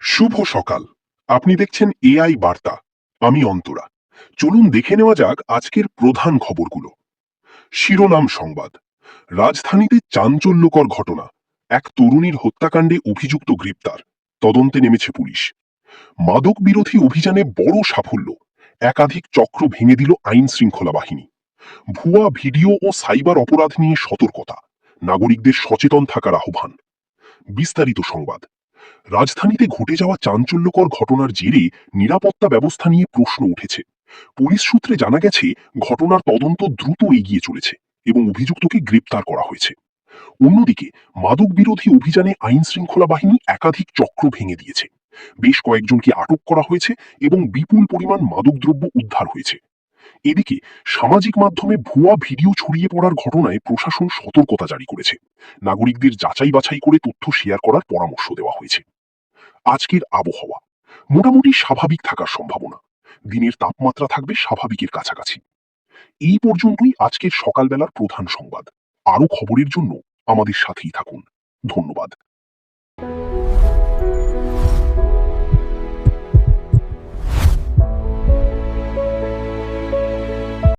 শুভ সকাল। আপনি দেখছেন এআই বার্তা। আমি অন্তরা। চলুন দেখে নেওয়া যাক আজকের প্রধান খবরগুলো। শিরোনাম সংবাদ। রাজধানীতে চাঞ্চল্যকর ঘটনা। এক তরুণীর হত্যাকাণ্ডে অভিযুক্ত গ্রেপ্তার। তদন্তে নেমেছে পুলিশ। মাদক বিরোধী অভিযানে বড় সাফল্য। একাধিক চক্র ভেঙে দিল আইন শৃঙ্খলা বাহিনী। ভুয়া ভিডিও ও সাইবার অপরাধ নিয়ে সতর্কতা। নাগরিকদের সচেতন থাকার আহ্বান। বিস্তারিত সংবাদ। রাজধানীতে ঘটে যাওয়া চাঞ্চল্যকর ঘটনার জেরে নিরাপত্তা ব্যবস্থা নিয়ে প্রশ্ন উঠেছে। পুলিশ সূত্রে জানা গেছে, ঘটনার তদন্ত দ্রুত এগিয়ে চলেছে এবং অভিযুক্তকে গ্রেপ্তার করা হয়েছে। অন্যদিকে মাদক বিরোধী অভিযানে আইন শৃঙ্খলা বাহিনী একাধিক চক্র ভেঙে দিয়েছে। বেশ কয়েকজনকে আটক করা হয়েছে এবং বিপুল পরিমাণ মাদকদ্রব্য উদ্ধার হয়েছে। এদিকে সামাজিক মাধ্যমে ভুয়া ভিডিও ছড়িয়ে পড়ার ঘটনায় প্রশাসন সতর্কতা জারি করেছে। নাগরিকদের যাচাই বাছাই করে তথ্য শেয়ার করার পরামর্শ দেওয়া হয়েছে। আজকের আবহাওয়া মোটামুটি স্বাভাবিক থাকার সম্ভাবনা। দিনের তাপমাত্রা থাকবে স্বাভাবিকের কাছাকাছি। এই পর্যন্তই আজকের সকালবেলার প্রধান সংবাদ। আরো খবরের জন্য আমাদের সাথেই থাকুন। ধন্যবাদ।